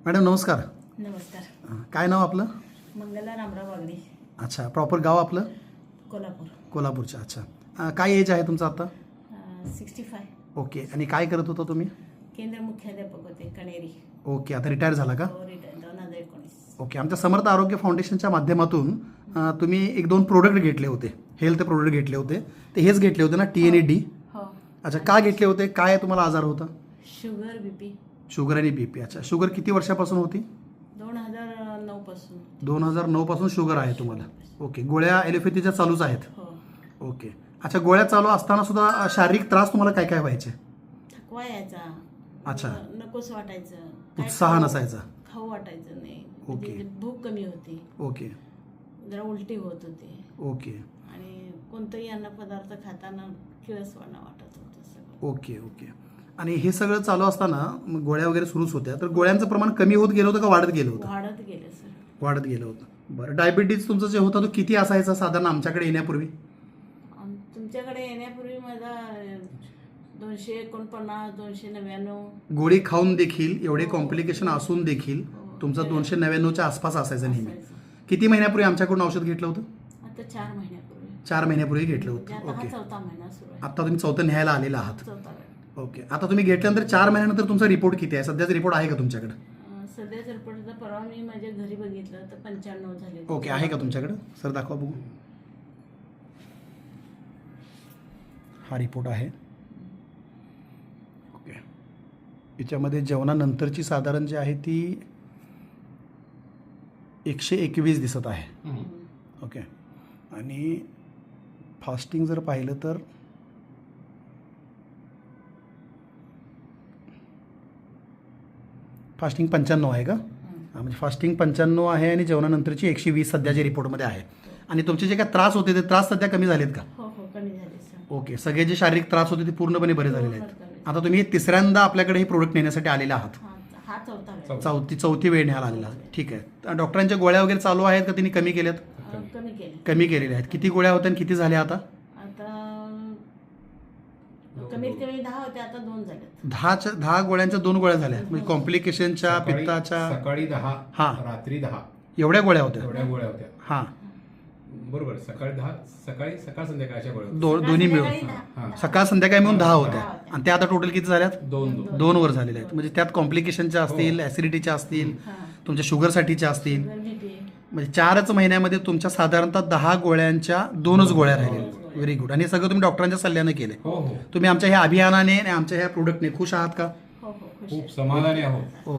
Madam नमस्कार. नमस्कार. काय नाव आपलं? मंगला रामराव वागणे, अच्छा, प्रॉपर गाव आपलं? कोल्हापूर. कोल्हापूरचं. अच्छा, काय एज आहे तुमचं आता? 65. ओके. आणि काय करत होता तुम्ही? केंद्र मुख्याध्यापक होते कणेरी. ओके, आता रिटायर झाला का? रिटायर 2019. ओके. आमच्या समर्थ आरोग्य फाउंडेशनच्या माध्यमातून तुम्ही 1-2 प्रोडक्ट घेतले होते, हेल्थ प्रोडक्ट घेतले होते, ते हेच घेतले होते ना, TNAD? हो. अच्छा, का घेतले होते? काय तुम्हाला आजार होता? Sugar BP. शुगर आणि BP. अच्छा, शुगर किती वर्षापासून होती? 2009 पासून. 2009 पासून शुगर आहे तुम्हाला. ओके. गोळ्या ॲलोपॅथीच्या चालूच आहेत? हो. ओके. अच्छा, गोळ्या चालू असताना सुद्धा शारीरिक त्रास तुम्हाला काय काय व्हायचे? थकवा यायचा. अच्छा. नकोस वाटायचं. काय उत्साह खाऊ- नसायचा? खाऊ वाटायचं नाही. ओके. म्हणजे भूक कमी होती. ओके. जरा उलटी होत होती. ओके. आणि कोणतंही अन्न पदार्थ खाताना किळसवाणं वाटत होतं सगळं. ओके. ओके. आणि हे सगळं चालू असताना मग गोळ्या वगैरे सुरूच होत्या, तर गोळ्यांचं प्रमाण कमी होत गेलं होतं का वाढत गेलं होतं? वाढत गेलं सर. वाढत गेलं होतं. बरं, डायबिटीज तुमचं जे होतं तो किती असायचा साधारण आमच्याकडे येण्यापूर्वी? तुमच्याकडे येण्यापूर्वी माझा 249, 299. गोळी खाऊन देखील एवढे कॉम्प्लिकेशन असून देखील तुमचं 299च्या आसपास असायचं नेहमी. असायचं. किती महिन्यापूर्वी आमच्याकडून औषध घेतलं होतं? आता 4 महिन्यापूर्वी. 4 महिन्यापूर्वी घेतलं म्हणजे होतं. आता हा ओके. 4था महिना सुरू आहे. आता तुम्ही 4थं न्यायला आलेला आहात. 4था वेळ. ओके. आता तुम्ही घेतल्यानंतर 4 महिन्यानंतर तुमचा रिपोर्ट किती आहे? सध्याचा रिपोर्ट आहे का तुमच्याकडे? सध्याचं रिपोर्ट परवा मी माझ्या घरी बघितलं तर 95 झाले. ओके. आहे का तुमच्याकडे? सर दाखवा बघू. हा रिपोर्ट आहे. ओके. याच्यामध्ये जेवणानंतरची साधारण जी आहे ती 121 दिसत आहे. ओके. आणि फास्टिंग जर पाहिलं तर फास्टिंग 95 आहे का? हां, म्हणजे फास्टिंग 95 आहे आणि जेवणानंतरची 120 सध्याच्या रिपोर्टमध्ये आहे. आणि तुमचे जे काय त्रास होते ते त्रास सध्या कमी झालेत का? हो हो, कमी झाले सर. ओके. सगळे जे शारीरिक त्रास होते ते पूर्णपणे बरे झालेले आहेत. पूर्ण कमी. आता तुम्ही तिसऱ्यांदा आपल्याकडे हे प्रोडक्ट नेण्यासाठी आलेले आहात. हा 4था वेळ. चौथी वेळ न्यायला आलेला आहात. ठीक आहे. डॉक्टरांच्या गोळ्या वगैरे चालू आहेत का त्यांनी कमी केल्यात? कमी केले. कमी केलेल्या आहेत. किती गोळ्या होत्या आणि किती झाल्या आता? आता कमीत कमी 10 होते, आता 2 झाले. 10 गोळ्यांच्या 2 गोळ्या झाल्या. म्हणजे कॉम्प्लिकेशनच्या, पित्ताच्या. सकाळी 10, हां. रात्री 10 एवढ्या गोळ्या होत्या? एवढ्या गोळ्या होत्या. हां. बरोबर. सकाळी 10, सकाळ संध्याकाळ अशा गोळ्या होत्या. दोन्ही मिळून संध्याकाळी 10. हां. सकाळ संध्याकाळी मिळून 10 होत्या. आणि त्या आता टोटल किती झाल्यात? 2 2 वर झालेल्या आहेत. म्हणजे त्यात कॉम्प्लिकेशनच्या असतील, ॲसिडिटीच्या असतील, तुमच्या शुगरसाठीच्या असतील. Sugar BP. म्हणजे 4च महिन्यामध्ये तुमच्या साधारणतः 10 गोळ्यांच्या 2च गोळ्या राहिलेल्या. Very good. आणि हे सगळं तुम्ही डॉक्टरांच्या सल्ल्याने केले. हो हो. तुम्ही आमच्या ह्या अभियानाने आणि आमच्या ह्या प्रोडक्टने खुश आहात का? हो हो, खुश. खूप समाधानी आहोत.